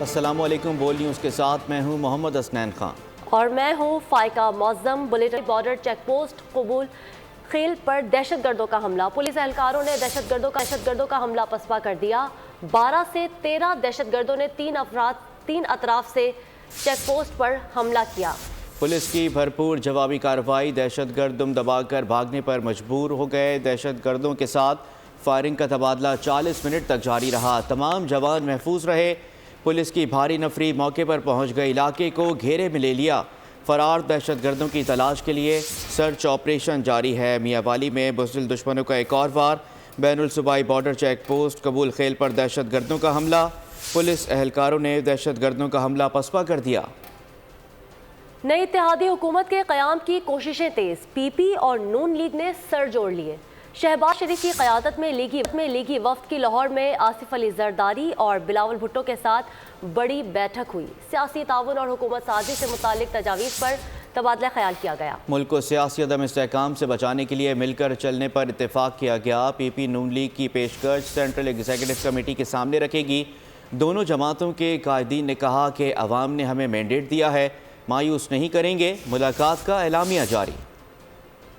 السلام علیکم، بول نیوز کے ساتھ میں ہوں محمد حسنین خان اور میں ہوں فائقہ معظم۔ بلیٹن بارڈر چیک پوسٹ قبول خیل پر دہشت گردوں کا حملہ۔ پولیس اہلکاروں نے دہشت گردوں کا حملہ پسپا کر دیا۔ 12 سے 13 دہشت گردوں نے تین اطراف سے چیک پوسٹ پر حملہ کیا۔ پولیس کی بھرپور جوابی کارروائی، دہشت گرد دم دبا کر بھاگنے پر مجبور ہو گئے۔ دہشت گردوں کے ساتھ فائرنگ کا تبادلہ 40 منٹ تک جاری رہا، تمام جوان محفوظ رہے۔ پولیس کی بھاری نفری موقع پر پہنچ گئی، علاقے کو گھیرے میں لے لیا۔ فرار دہشت گردوں کی تلاش کے لیے سرچ آپریشن جاری ہے۔ میاں والی میں بزدل دشمنوں کا ایک اور وار، بین الصوبائی بارڈر چیک پوسٹ قبول خیل پر دہشت گردوں کا حملہ۔ پولیس اہلکاروں نے دہشت گردوں کا حملہ پسپا کر دیا۔ نئی اتحادی حکومت کے قیام کی کوششیں تیز، پی پی اور نون لیگ نے سر جوڑ لیے۔ شہباز شریف کی قیادت میں لیگی وفد کی لاہور میں آصف علی زرداری اور بلاول بھٹو کے ساتھ بڑی بیٹھک ہوئی۔ سیاسی تعاون اور حکومت سازی سے متعلق تجاویز پر تبادلہ خیال کیا گیا۔ ملک کو سیاسی عدم استحکام سے بچانے کے لیے مل کر چلنے پر اتفاق کیا گیا۔ پی پی نون لیگ کی پیشکش سینٹرل ایگزیکٹو کمیٹی کے سامنے رکھے گی۔ دونوں جماعتوں کے قائدین نے کہا کہ عوام نے ہمیں مینڈیٹ دیا ہے، مایوس نہیں کریں گے۔ ملاقات کا اعلامیہ جاری۔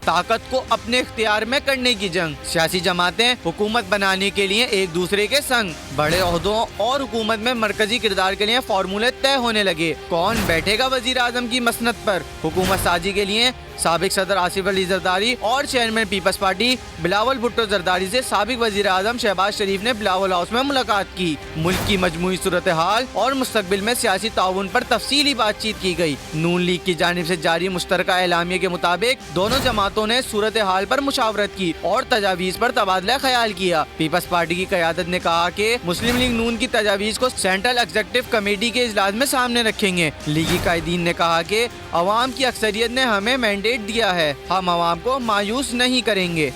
طاقت کو اپنے اختیار میں کرنے کی جنگ، سیاسی جماعتیں حکومت بنانے کے لیے ایک دوسرے کے سنگ، بڑے عہدوں اور حکومت میں مرکزی کردار کے لیے فارمولے طے ہونے لگے۔ کون بیٹھے گا وزیر اعظم کی مسند پر؟ حکومت سازی کے لیے سابق صدر آصف علی زرداری اور چیئرمین پیپلز پارٹی بلاول بھٹو زرداری سے سابق وزیر اعظم شہباز شریف نے بلاول ہاؤس میں ملاقات کی۔ ملک کی مجموعی صورتحال اور مستقبل میں سیاسی تعاون پر تفصیلی بات چیت کی گئی۔ نون لیگ کی جانب سے جاری مشترکہ اعلامیے کے مطابق دونوں جماعتوں نے صورتحال پر مشاورت کی اور تجاویز پر تبادلہ خیال کیا۔ پیپلز پارٹی کی قیادت نے کہا کہ مسلم لیگ نون کی تجاویز کو سینٹرل ایگزیکٹو کمیٹی کے اجلاس میں سامنے رکھیں گے۔ لیگی قائدین نے کہا کہ عوام کی اکثریت نے ہمیں مینڈیٹ دیا ہے، ہم عوام کو مایوس نہیں کریں گے۔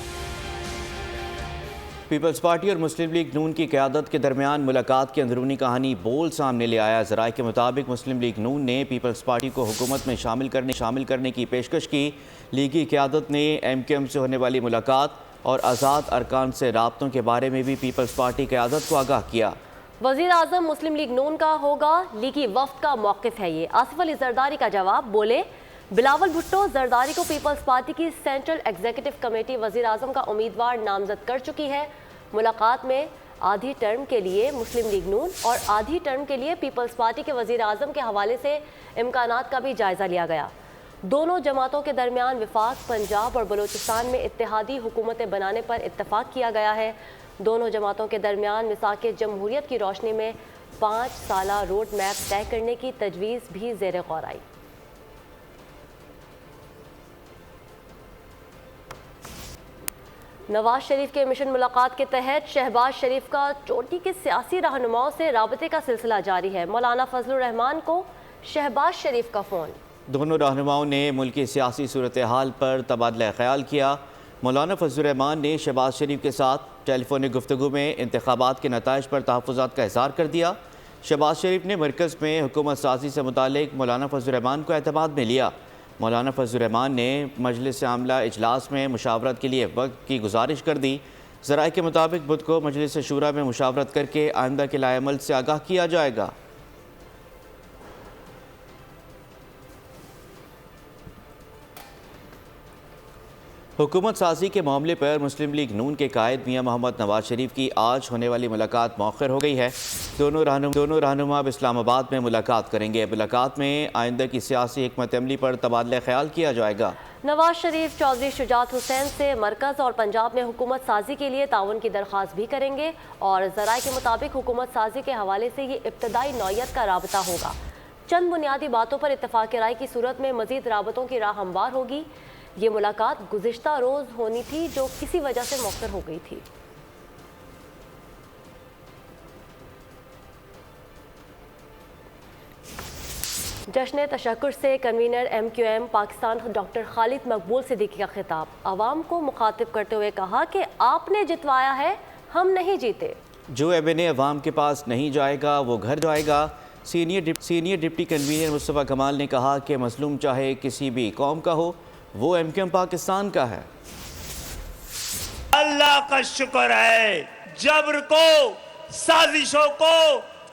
پیپلز پارٹی اور مسلم لیگ نون کی قیادت کے درمیان ملاقات کی اندرونی کہانی بول سامنے لے آیا۔ ذرائع کے مطابق مسلم لیگ نون نے پیپلز پارٹی کو حکومت میں شامل کرنے کی پیشکش کی۔ لیگی قیادت نے ایم کیو ایم سے ہونے والی ملاقات اور آزاد ارکان سے رابطوں کے بارے میں بھی پیپلز پارٹی قیادت کو آگاہ کیا۔ وزیر اعظم مسلم لیگ نون کا ہوگا، لیگی وفد کا موقف ہے یہ۔ آصف علی زرداری کا جواب، بولے بلاول بھٹو زرداری کو پیپلز پارٹی کی سینٹرل ایگزیکٹو کمیٹی وزیر اعظم کا امیدوار نامزد کر چکی ہے۔ ملاقات میں آدھی ٹرم کے لیے مسلم لیگ نون اور آدھی ٹرم کے لیے پیپلز پارٹی کے وزیر اعظم کے حوالے سے امکانات کا بھی جائزہ لیا گیا۔ دونوں جماعتوں کے درمیان وفاق، پنجاب اور بلوچستان میں اتحادی حکومتیں بنانے پر اتفاق کیا گیا ہے۔ دونوں جماعتوں کے درمیان میثاق جمہوریت کی روشنی میں 5 سالہ روڈ میپ طے کرنے کی تجویز بھی زیر غور آئی۔ نواز شریف کے مشن ملاقات کے تحت شہباز شریف کا چوٹی کے سیاسی رہنماؤں سے رابطے کا سلسلہ جاری ہے۔ مولانا فضل الرحمان کو شہباز شریف کا فون۔ دونوں رہنماؤں نے ملکی سیاسی صورتحال پر تبادلہ خیال کیا۔ مولانا فضل الرحمان نے شہباز شریف کے ساتھ ٹیلی فونک گفتگو میں انتخابات کے نتائج پر تحفظات کا اظہار کر دیا۔ شہباز شریف نے مرکز میں حکومت سازی سے متعلق مولانا فضل الرحمان کو اعتماد میں لیا۔ مولانا فضل الرحمان نے مجلس عاملہ اجلاس میں مشاورت کے لیے وقت کی گزارش کر دی۔ ذرائع کے مطابق بدھ کو مجلس شورا میں مشاورت کر کے آئندہ کے لائحہ عمل سے آگاہ کیا جائے گا۔ حکومت سازی کے معاملے پر مسلم لیگ نون کے قائد میاں محمد نواز شریف کی آج ہونے والی ملاقات مؤخر ہو گئی ہے۔ دونوں رہنما اب اسلام آباد میں ملاقات کریں گے۔ ملاقات میں آئندہ کی سیاسی حکمت عملی پر تبادلہ خیال کیا جائے گا۔ نواز شریف چودھری شجاعت حسین سے مرکز اور پنجاب میں حکومت سازی کے لیے تعاون کی درخواست بھی کریں گے اور ذرائع کے مطابق حکومت سازی کے حوالے سے یہ ابتدائی نوعیت کا رابطہ ہوگا۔ چند بنیادی باتوں پر اتفاق رائے کی صورت میں مزید رابطوں کی راہ ہموار ہوگی۔ یہ ملاقات گزشتہ روز ہونی تھی جو کسی وجہ سے مؤخر ہو گئی تھی۔ جشن تشکر سے convener M Q M Pakistan doctor Khalid Maqbool Siddiqui کا خطاب، عوام کو مخاطب کرتے ہوئے کہا کہ آپ نے جتوایا ہے، ہم نہیں جیتے۔ جو ایم این اے عوام کے پاس نہیں جائے گا وہ گھر جائے گا۔ سینئر ڈپٹی کنوینر مصطفیٰ کمال نے کہا کہ مظلوم چاہے کسی بھی قوم کا ہو، وہ ایم کیو ایم پاکستان کا ہے۔ اللہ کا شکر ہے، جبر کو، سازشوں کو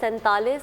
47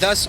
10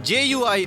JUI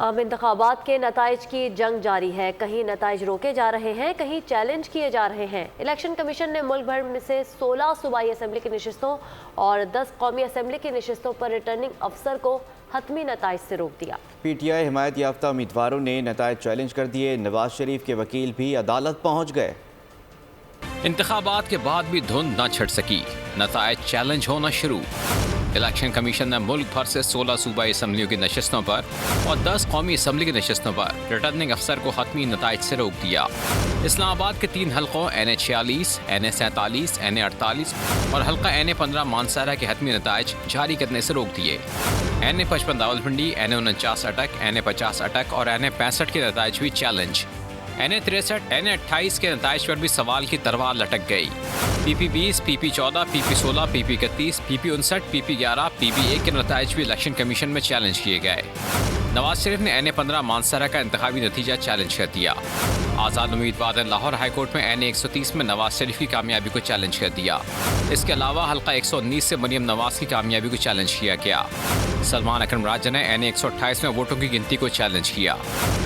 اب انتخابات کے نتائج کی جنگ جاری ہے، کہیں نتائج روکے جا رہے ہیں، کہیں چیلنج کیے جا رہے ہیں۔ الیکشن کمیشن نے ملک بھر میں سے 16 صوبائی اسمبلی کی نشستوں اور 10 قومی اسمبلی کی نشستوں پر ریٹرننگ افسر کو حتمی نتائج سے روک دیا۔ پی ٹی آئی حمایت یافتہ امیدواروں نے نتائج چیلنج کر دیے، نواز شریف کے وکیل بھی عدالت پہنچ گئے۔ انتخابات کے بعد بھی دھند نہ چھٹ سکی، نتائج چیلنج ہونا شروع۔ الیکشن کمیشن نے ملک بھر سے 16 صوبائی اسمبلیوں کی نشستوں پر اور 10 قومی اسمبلی کی نشستوں پر ریٹرننگ افسر کو حتمی نتائج سے روک دیا۔ اسلام آباد کے 3 حلقوں NA46، NA47، NA48 اور حلقہ NA15 مانسہرہ کے حتمی نتائج جاری کرنے سے روک دیے۔ NA55 راولپنڈی، NA49 اٹک، NA50 اٹک اور NA65 کے نتائج بھی چیلنج۔ NA63، NA28 کے نتائج پر بھی سوال کی تلوار لٹک گئی۔ PP20، PP14، PP16، PP31، PP59، PP11، PP1 کے نتائج بھی الیکشن کمیشن میں چیلنج کیے گئے۔ نواز شریف نے NA15 مانسہرہ کا انتخابی نتیجہ چیلنج کر دیا۔ آزاد امیدوار نے لاہور ہائی کورٹ میں NA130 میں نواز شریف کی کامیابی کو چیلنج کر دیا۔ اس کے علاوہ حلقہ 119 سے مریم نواز کی کامیابی کو چیلنج کیا گیا۔ سلمان اکرم راجہ نے NA128 میں ووٹوں کی گنتی کو چیلنج کیا۔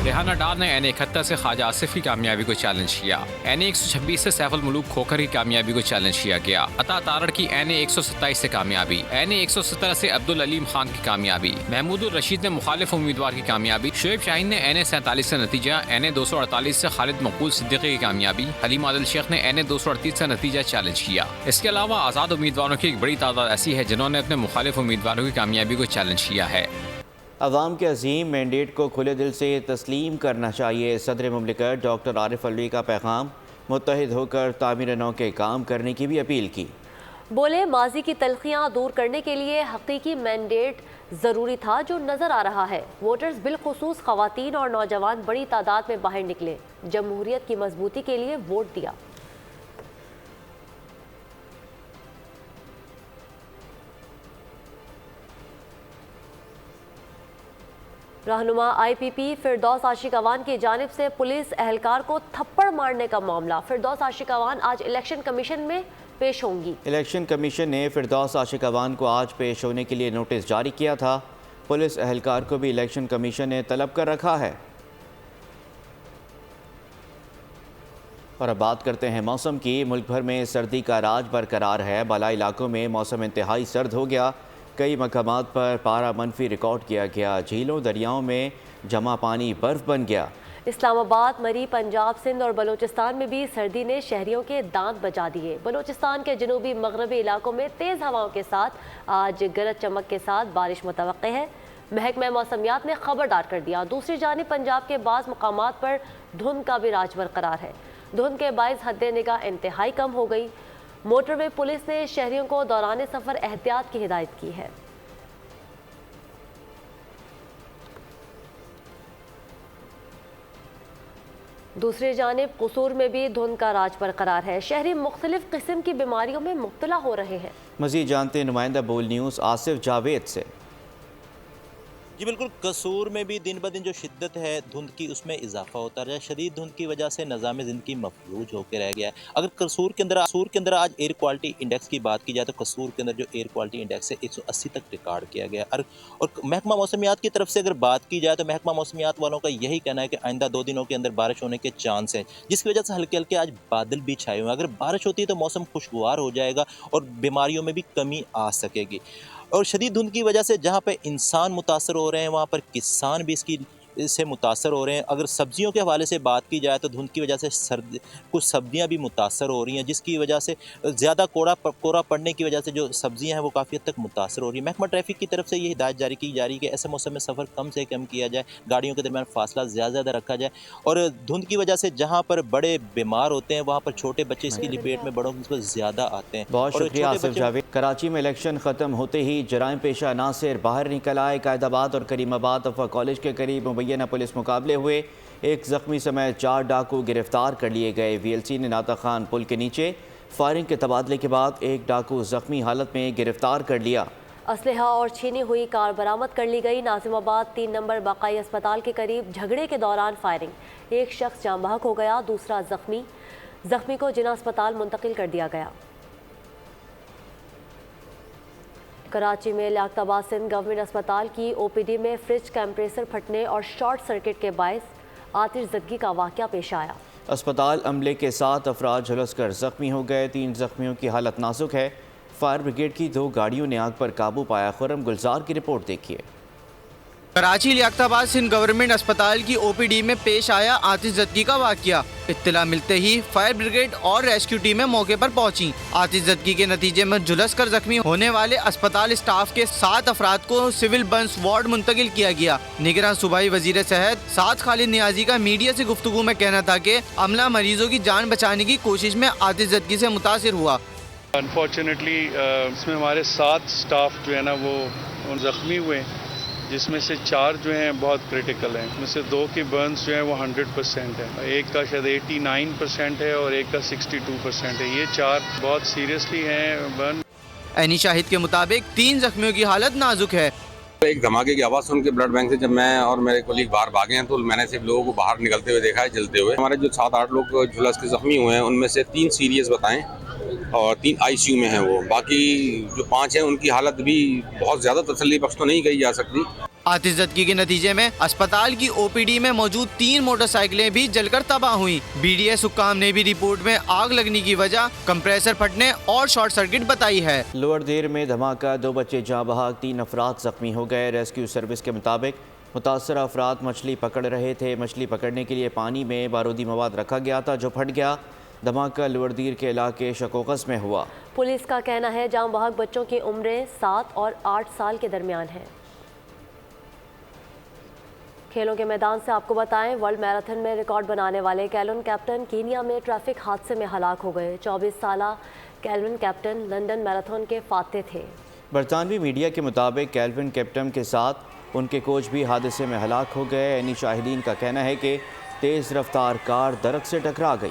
ریحانہ ڈار نے NA71 سے خواجہ آصف کی کامیابی کو چیلنج کیا۔ NA126 سے سیف الملوک کھوکھر کی کامیابی کو چیلنج کیا گیا۔ عطا تارڑ کی NA127 سے کامیابی، NA117 سے عبدالعلیم خان کی کامیابی، محمود الرشید نے مخالف امیدوار کی کامیابی، شعیب شاہین نے NA47 سے نتیجہ، NA248 سے خالد مقبول صدیقی کی کامیابی، حلیم عادل شیخ نے NA238 سے نتیجہ چیلنج کیا۔ اس کے علاوہ آزاد امیدواروں کی ایک بڑی تعداد ایسی ہے جنہوں نے اپنے مخالف امیدواروں کی کامیابی کو چیلنج کیا ہے۔ عوام کے عظیم مینڈیٹ کو کھلے دل سے تسلیم کرنا چاہیے، صدر مملکت ڈاکٹر عارف الوی کا پیغام، متحد ہو کر تعمیر نو کے کام کرنے کی بھی اپیل کی۔ بولے ماضی کی تلخیاں دور کرنے کے لیے حقیقی مینڈیٹ ضروری تھا جو نظر آ رہا ہے۔ ووٹرز بالخصوص خواتین اور نوجوان بڑی تعداد میں باہر نکلے، جمہوریت کی مضبوطی کے لیے ووٹ دیا۔ رہنما IPP فردوس عاشق اوان کی جانب سے پولیس اہلکار کو تھپڑ مارنے کا معاملہ، فردوس عاشق اوان آج الیکشن کمیشن میں پیش ہوں گی۔ الیکشن کمیشن نے فردوس عاشق اوان کو آج پیش ہونے کے لیے نوٹس جاری کیا تھا۔ پولیس اہلکار کو بھی الیکشن کمیشن نے طلب کر رکھا ہے۔ اور اب بات کرتے ہیں موسم کی۔ ملک بھر میں سردی کا راج برقرار ہے، بالائی علاقوں میں موسم انتہائی سرد ہو گیا، کئی مقامات پر پارہ منفی ریکارڈ کیا گیا، جھیلوں دریاؤں میں جمع پانی برف بن گیا۔ اسلام آباد، مری، پنجاب، سندھ اور بلوچستان میں بھی سردی نے شہریوں کے دانت بجا دیے۔ بلوچستان کے جنوبی مغربی علاقوں میں تیز ہواؤں کے ساتھ آج گرج چمک کے ساتھ بارش متوقع ہے، محکمہ موسمیات نے خبردار کر دیا۔ دوسری جانب پنجاب کے بعض مقامات پر دھند کا بھی راج برقرار ہے، دھند کے باعث حد نگاہ انتہائی کم ہو گئی۔ موٹر وے پولیس نے شہریوں کو دوران سفر احتیاط کی ہدایت کی ہے۔ دوسری جانب قصور میں بھی دھند کا راج برقرار ہے، شہری مختلف قسم کی بیماریوں میں مبتلا ہو رہے ہیں۔ مزید جانتے ہیں نمائندہ بول نیوز آصف جاوید سے۔ جی بالکل، قصور میں بھی دن بدن جو شدت ہے دھند کی اس میں اضافہ ہوتا رہا ہے۔ شدید دھند کی وجہ سے نظام زندگی مفلوج ہو کے رہ گیا ہے۔ اگر قصور کے اندر آج ایئر کوالٹی انڈیکس کی بات کی جائے تو قصور کے اندر جو ایئر کوالٹی انڈیکس ہے 180 تک ریکارڈ کیا گیا ہے۔ اور محکمہ موسمیات کی طرف سے اگر بات کی جائے تو محکمہ موسمیات والوں کا یہی کہنا ہے کہ آئندہ 2 دنوں کے اندر بارش ہونے کے چانس ہیں، جس کی وجہ سے ہلکے ہلکے آج بادل بھی چھائے ہوئے ہیں۔ اگر بارش ہوتی ہے تو موسم خوشگوار ہو جائے گا اور بیماریوں میں بھی کمی آ سکے گی۔ اور شدید دھند کی وجہ سے جہاں پہ انسان متاثر ہو رہے ہیں وہاں پر کسان بھی اس سے متاثر ہو رہے ہیں۔ اگر سبزیوں کے حوالے سے بات کی جائے تو دھند کی وجہ سے کچھ سبزیاں بھی متاثر ہو رہی ہیں، جس کی وجہ سے زیادہ کوڑا پڑنے کی وجہ سے جو سبزیاں ہیں وہ کافی حد تک متاثر ہو رہی ہیں۔ محکمہ ٹریفک کی طرف سے یہ ہدایت جاری کی جا رہی ہے کہ ایسے موسم میں سفر کم سے کم کیا جائے، گاڑیوں کے درمیان فاصلہ زیادہ رکھا جائے، اور دھند کی وجہ سے جہاں پر بڑے بیمار ہوتے ہیں وہاں پر چھوٹے بچے اس کی لپیٹ میں بڑوں کی زیادہ آتے ہیں۔ بہت شکریہ آصف جاوید۔ کراچی میں الیکشن ختم ہوتے ہی جرائم پیشہ عناصر باہر نکل آئے۔ قائد آباد اور کریم آباد افوا کالج کے قریب مبینہ پولیس مقابلے ہوئے، ایک زخمی سمیت 4 ڈاکو گرفتار کر لیے گئے۔ VLC نے ناطق خان پل کے نیچے فائرنگ کے تبادلے کے بعد ایک ڈاکو زخمی حالت میں گرفتار کر لیا۔ اسلحہ اور چھینی ہوئی کار برآمد کر لی گئی۔ ناظم آباد 3 نمبر باقائی اسپتال کے قریب جھگڑے کے دوران فائرنگ، ایک شخص جاں بحق ہو گیا، دوسرا زخمی کو جناح اسپتال منتقل کر دیا گیا۔ کراچی میں لیاقت آباد سندھ گورنمنٹ اسپتال کی OPD میں فریج کمپریسر پھٹنے اور شارٹ سرکٹ کے باعث آتش زدگی کا واقعہ پیش آیا۔ اسپتال عملے کے 7 افراد جھلس کر زخمی ہو گئے، 3 زخمیوں کی حالت نازک ہے۔ فائر بریگیڈ کی 2 گاڑیوں نے آگ پر قابو پایا۔ خرم گلزار کی رپورٹ دیکھیے۔ کراچی لیاقت آباد سندھ گورنمنٹ اسپتال کی OPD میں پیش آیا آتش زدگی کا واقعہ۔ اطلاع ملتے ہی فائر بریگیڈ اور ریسکیو ٹیمیں موقع پر پہنچی۔ آتش زدگی کے نتیجے میں جھلس کر زخمی ہونے والے اسپتال اسٹاف کے 7 افراد کو سول برنس وارڈ منتقل کیا گیا۔ نگراں صوبائی وزیر صحت سعد خالد نیازی کا میڈیا سے گفتگو میں کہنا تھا کہ عملہ مریضوں کی جان بچانے کی کوشش میں آتش زدگی سے متاثر ہوا۔ انفارچونیٹلی اس میں ہمارے 7 سٹاف جو ہے نا وہ زخمی ہوئے، جس میں سے 4 جو ہیں بہت کریٹیکل ہیں، اس میں سے 2 کی برنز جو ہیں وہ 100% ہے، ایک کا شاید 89% ہے اور ایک کا 62% ہے۔ یہ 4 بہت سیریسلی ہیں برن۔ عینی شاہد کے مطابق 3 زخمیوں کی حالت نازک ہے۔ ایک دھماکے کی آواز سن کے بلڈ بینک سے جب میں اور میرے کولیگ باہر بھاگے ہیں تو میں نے صرف لوگوں کو باہر نکلتے ہوئے دیکھا ہے جلتے ہوئے۔ ہمارے جو 7-8 لوگ جھلس کے زخمی ہوئے ہیں ان میں سے 3 سیریس بتائیں اور 3 ICU میں ہیں، وہ باقی جو 5 ہیں ان کی حالت بھی بہت زیادہ تسلی بخش تو نہیں کہی جا سکتی۔ آتش زدگی کے نتیجے میں اسپتال کی OPD میں موجود 3 موٹر سائیکلیں بھی جل کر تباہ ہوئیں۔ BDS حکام نے بھی رپورٹ میں آگ لگنے کی وجہ کمپریسر پھٹنے اور شارٹ سرکٹ بتائی ہے۔ لوور دیر میں دھماکہ، 2 بچے جاں بحق، 3 افراد زخمی ہو گئے۔ ریسکیو سروس کے مطابق متاثرہ افراد مچھلی پکڑ رہے تھے۔ مچھلی پکڑنے کے لیے پانی میں بارودی مواد رکھا گیا تھا جو پھٹ گیا۔ دھماکہ لوور دیر کے علاقے شکوقس میں ہوا۔ پولیس کا کہنا ہے جاں بحق بچوں کی عمریں 7 اور 8 سال کے درمیان ہیں۔ کھیلوں کے میدان سے آپ کو بتائیں، ورلڈ میراتھن میں ریکارڈ بنانے والے کیلون کیپٹن کینیا میں ٹریفک حادثے میں ہلاک ہو گئے۔ 24 سالہ کیلون کیپٹن لندن میراتھن کے فاتح تھے۔ برطانوی میڈیا کے مطابق کیلون کیپٹن کے ساتھ ان کے کوچ بھی حادثے میں ہلاک ہو گئے۔ عینی شاہدین کا کہنا ہے کہ تیز رفتار کار درخت سے ٹکرا گئی۔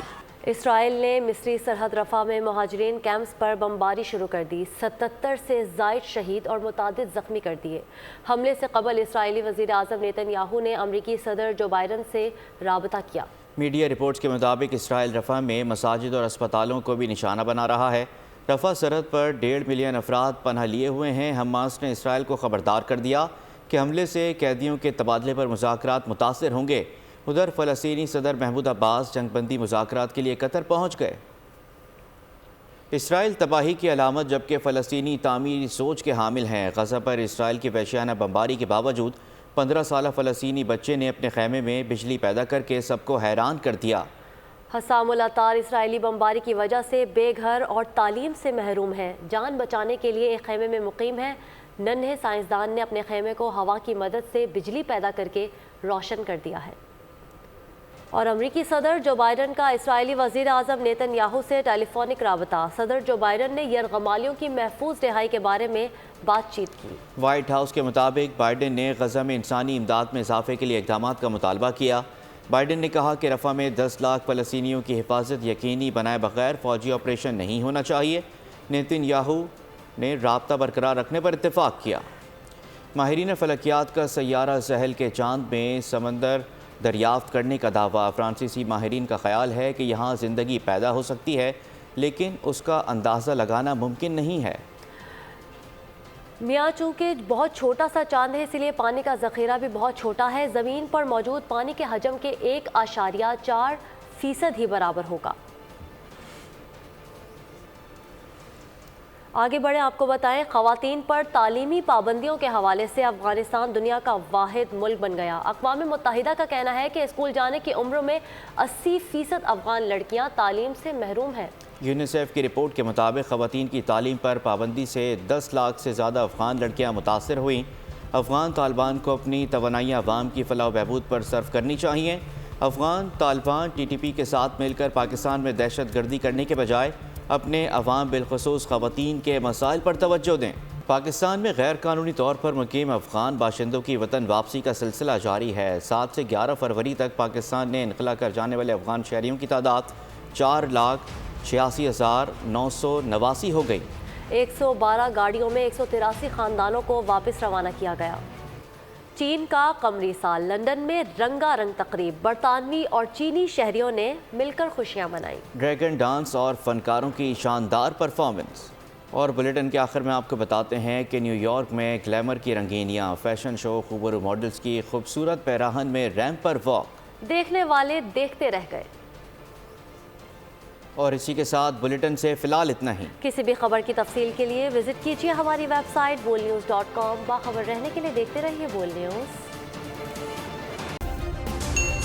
اسرائیل نے مصری سرحد رفح میں مہاجرین کیمپس پر بمباری شروع کر دی، 77 سے زائد شہید اور متعدد زخمی کر دیے۔ حملے سے قبل اسرائیلی وزیر اعظم نیتن یاہو نے امریکی صدر جو بائیڈن سے رابطہ کیا۔ میڈیا رپورٹس کے مطابق اسرائیل رفح میں مساجد اور اسپتالوں کو بھی نشانہ بنا رہا ہے۔ رفح سرحد پر 1.5 ملین افراد پناہ لیے ہوئے ہیں۔ حماس نے اسرائیل کو خبردار کر دیا کہ حملے سے قیدیوں کے تبادلے پر مذاکرات متاثر ہوں گے۔ ادھر فلسطینی صدر محمود عباس جنگ بندی مذاکرات کے لیے قطر پہنچ گئے۔ اسرائیل تباہی کی علامت جبکہ فلسطینی تعمیری سوچ کے حامل ہیں۔ غزہ پر اسرائیل کی وحشیانہ بمباری کے باوجود 15 سالہ فلسطینی بچے نے اپنے خیمے میں بجلی پیدا کر کے سب کو حیران کر دیا۔ حسام الاتار اسرائیلی بمباری کی وجہ سے بے گھر اور تعلیم سے محروم ہے۔ جان بچانے کے لیے ایک خیمے میں مقیم ہے۔ ننھے سائنسدان نے اپنے خیمے کو ہوا کی مدد سے بجلی پیدا کر کے روشن کر دیا ہے۔ اور امریکی صدر جو بائیڈن کا اسرائیلی وزیر اعظم نیتن یاہو سے ٹیلی فونک رابطہ۔ صدر جو بائیڈن نے یرغمالیوں کی محفوظ رہائی کے بارے میں بات چیت کی۔ وائٹ ہاؤس کے مطابق بائیڈن نے غزہ میں انسانی امداد میں اضافے کے لیے اقدامات کا مطالبہ کیا۔ بائیڈن نے کہا کہ رفح میں 10 لاکھ فلسطینیوں کی حفاظت یقینی بنائے بغیر فوجی آپریشن نہیں ہونا چاہیے۔ نیتن یاہو نے رابطہ برقرار رکھنے پر اتفاق کیا۔ ماہرین فلکیات کا سیارہ زحل کے چاند میں سمندر دریافت کرنے کا دعویٰ۔ فرانسیسی ماہرین کا خیال ہے کہ یہاں زندگی پیدا ہو سکتی ہے لیکن اس کا اندازہ لگانا ممکن نہیں ہے۔ میاں چونکہ بہت چھوٹا سا چاند ہے اس لیے پانی کا ذخیرہ بھی بہت چھوٹا ہے۔ زمین پر موجود پانی کے حجم کے 1.4% ہی برابر ہوگا۔ آگے بڑھیں، آپ کو بتائیں خواتین پر تعلیمی پابندیوں کے حوالے سے افغانستان دنیا کا واحد ملک بن گیا۔ اقوام متحدہ کا کہنا ہے کہ اسکول جانے کی عمر میں 80% افغان لڑکیاں تعلیم سے محروم ہیں۔ یونیسیف کی رپورٹ کے مطابق خواتین کی تعلیم پر پابندی سے 10 لاکھ سے زیادہ افغان لڑکیاں متاثر ہوئیں۔ افغان طالبان کو اپنی توانائی عوام کی فلاح و بہبود پر صرف کرنی چاہیے۔ افغان طالبان TTP کے ساتھ مل کر پاکستان میں دہشت گردی کرنے کے بجائے اپنے عوام بالخصوص خواتین کے مسائل پر توجہ دیں۔ پاکستان میں غیر قانونی طور پر مقیم افغان باشندوں کی وطن واپسی کا سلسلہ جاری ہے۔ 7 سے 11 فروری تک پاکستان نے انخلا کر جانے والے افغان شہریوں کی تعداد 4,86,989 ہو گئی۔ 112 گاڑیوں میں 183 خاندانوں کو واپس روانہ کیا گیا۔ چین کا قمری سال، لندن میں رنگا رنگ تقریب، برطانوی اور چینی شہریوں نے مل کر خوشیاں منائیں۔ ڈریگن ڈانس اور فنکاروں کی شاندار پرفارمنس۔ اور بلیٹن کے آخر میں آپ کو بتاتے ہیں کہ نیو یارک میں گلیمر کی رنگینیاں، فیشن شو، خوبصورت ماڈلز کی خوبصورت پیراہن میں ریمپ پر واک، دیکھنے والے دیکھتے رہ گئے۔ اور اسی کے ساتھ بلیٹن سے فی الحال اتنا ہی۔ کسی بھی خبر کی تفصیل کے لیے وزٹ کیجیے ہماری ویب سائٹ bolnews.com۔ باخبر رہنے کے لیے دیکھتے رہیے بول نیوز۔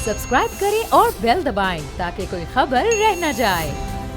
سبسکرائب کریں اور بیل دبائیں تاکہ کوئی خبر رہ نہ جائے۔